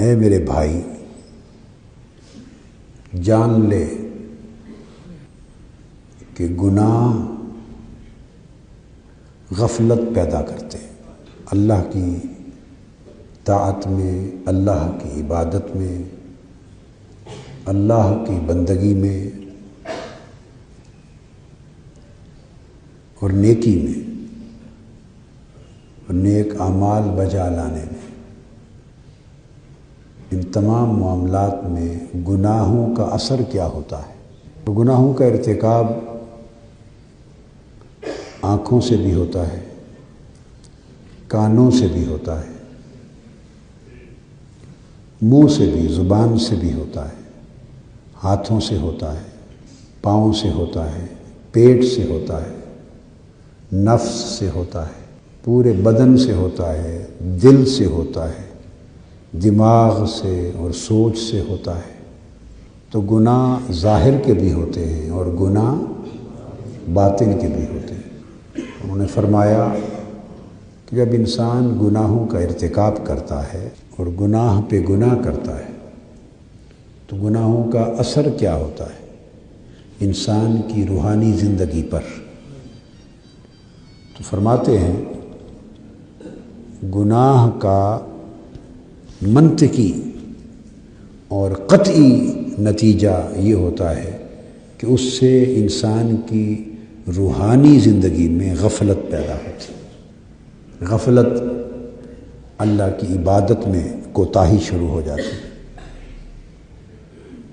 اے میرے بھائی، جان لے کہ گناہ غفلت پیدا کرتے ہیں۔ اللہ کی طاعت میں، اللہ کی عبادت میں، اللہ کی بندگی میں اور نیکی میں اور نیک اعمال بجا لانے میں، ان تمام معاملات میں گناہوں کا اثر کیا ہوتا ہے؟ تو گناہوں کا ارتکاب آنکھوں سے بھی ہوتا ہے، کانوں سے بھی ہوتا ہے، منہ سے بھی، زبان سے بھی ہوتا ہے، ہاتھوں سے ہوتا ہے، پاؤں سے ہوتا ہے، پیٹ سے ہوتا ہے، نفس سے ہوتا ہے، پورے بدن سے ہوتا ہے، دل سے ہوتا ہے، دماغ سے اور سوچ سے ہوتا ہے۔ تو گناہ ظاہر کے بھی ہوتے ہیں اور گناہ باطن کے بھی ہوتے ہیں۔ انہوں نے فرمایا کہ جب انسان گناہوں کا ارتکاب کرتا ہے اور گناہ پہ گناہ کرتا ہے تو گناہوں کا اثر کیا ہوتا ہے انسان کی روحانی زندگی پر؟ تو فرماتے ہیں گناہ کا منطقی اور قطعی نتیجہ یہ ہوتا ہے کہ اس سے انسان کی روحانی زندگی میں غفلت پیدا ہوتی ہے۔ غفلت، اللہ کی عبادت میں کوتاہی شروع ہو جاتی ہے،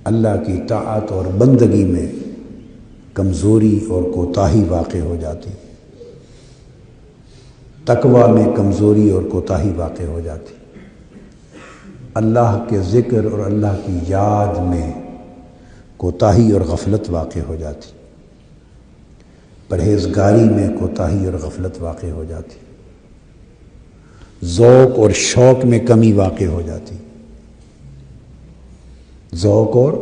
اللہ کی طاعت اور بندگی میں کمزوری اور کوتاہی واقع ہو جاتی، تقویٰ میں کمزوری اور کوتاہی واقع ہو جاتی، اللہ کے ذکر اور اللہ کی یاد میں کوتاہی اور غفلت واقع ہو جاتی، پرہیزگاری میں کوتاہی اور غفلت واقع ہو جاتی، ذوق اور شوق میں کمی واقع ہو جاتی، ذوق اور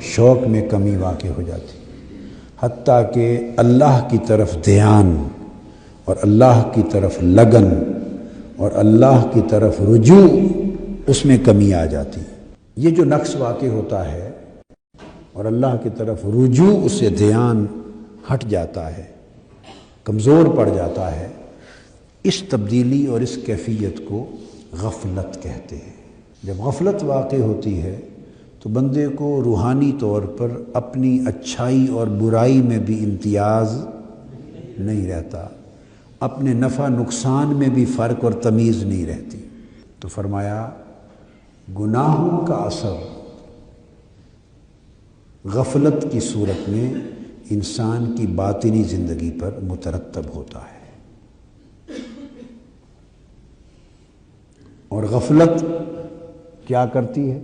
شوق میں کمی واقع ہو جاتی، حتیٰ کہ اللہ کی طرف دھیان اور اللہ کی طرف لگن اور اللہ کی طرف رجوع، اس میں کمی آ جاتی۔ یہ جو نقص واقع ہوتا ہے اور اللہ کی طرف رجوع، اس سے دھیان ہٹ جاتا ہے، کمزور پڑ جاتا ہے، اس تبدیلی اور اس کیفیت کو غفلت کہتے ہیں۔ جب غفلت واقع ہوتی ہے تو بندے کو روحانی طور پر اپنی اچھائی اور برائی میں بھی امتیاز نہیں رہتا، اپنے نفع نقصان میں بھی فرق اور تمیز نہیں رہتی۔ تو فرمایا گناہوں کا اثر غفلت کی صورت میں انسان کی باطنی زندگی پر مترتب ہوتا ہے، اور غفلت کیا کرتی ہے؟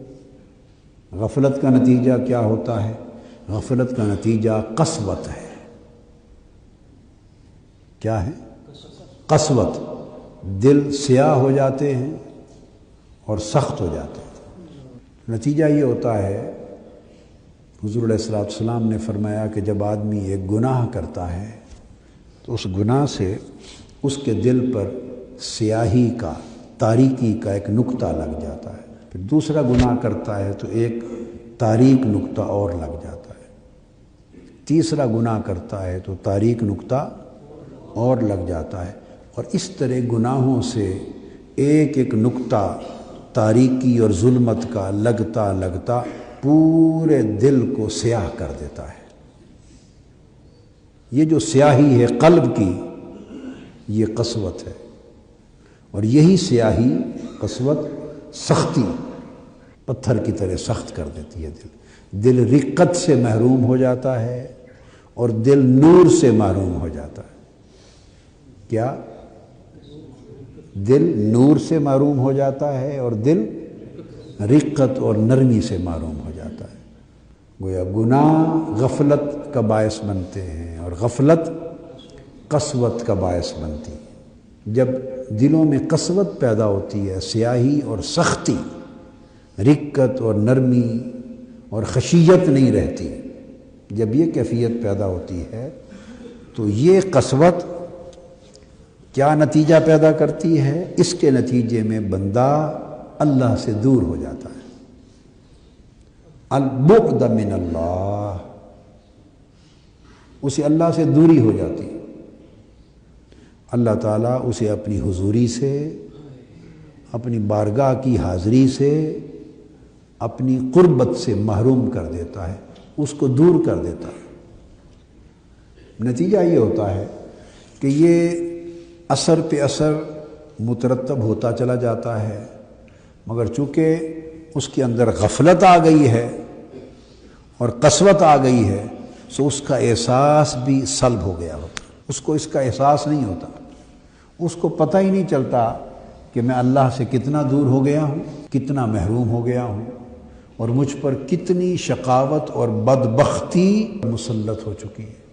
غفلت کا نتیجہ کیا ہوتا ہے؟ غفلت کا نتیجہ قسوت ہے۔ کیا ہے؟ قسوت۔ دل سیاہ ہو جاتے ہیں اور سخت ہو جاتے ہیں۔ نتیجہ یہ ہوتا ہے، حضور علیہ الصلوۃ والسلام نے فرمایا کہ جب آدمی ایک گناہ کرتا ہے تو اس گناہ سے اس کے دل پر سیاہی کا، تاریکی کا ایک نقطہ لگ جاتا ہے، پھر دوسرا گناہ کرتا ہے تو ایک تاریک نقطہ اور لگ جاتا ہے، تیسرا گناہ کرتا ہے تو تاریک نقطہ اور لگ جاتا ہے، اور اس طرح گناہوں سے ایک ایک نقطہ تاریکی اور ظلمت کا لگتا لگتا پورے دل کو سیاہ کر دیتا ہے۔ یہ جو سیاہی ہے قلب کی، یہ قسوت ہے، اور یہی سیاہی، قسوت، سختی، پتھر کی طرح سخت کر دیتی ہے دل رقت سے محروم ہو جاتا ہے اور دل نور سے محروم ہو جاتا ہے۔ کیا؟ دل نور سے محروم ہو جاتا ہے اور دل رقت اور نرمی سے محروم ہو جاتا ہے۔ گویا گناہ غفلت کا باعث بنتے ہیں اور غفلت قسوت کا باعث بنتی ہے۔ جب دلوں میں قسوت پیدا ہوتی ہے، سیاہی اور سختی، رقت اور نرمی اور خشیت نہیں رہتی، جب یہ کیفیت پیدا ہوتی ہے تو یہ قسوت کیا نتیجہ پیدا کرتی ہے؟ اس کے نتیجے میں بندہ اللہ سے دور ہو جاتا ہے۔ البعد من اللہ، اسے اللہ سے دوری ہو جاتی ہے۔ اللہ تعالیٰ اسے اپنی حضوری سے، اپنی بارگاہ کی حاضری سے، اپنی قربت سے محروم کر دیتا ہے، اس کو دور کر دیتا ہے۔ نتیجہ یہ ہوتا ہے کہ یہ اثر پہ اثر مترتب ہوتا چلا جاتا ہے، مگر چونکہ اس کے اندر غفلت آ گئی ہے اور قسوت آ گئی ہے، سو اس کا احساس بھی سلب ہو گیا ہوتا، اس کو اس کا احساس نہیں ہوتا، اس کو پتہ ہی نہیں چلتا کہ میں اللہ سے کتنا دور ہو گیا ہوں، کتنا محروم ہو گیا ہوں، اور مجھ پر کتنی شقاوت اور بدبختی مسلط ہو چکی ہے۔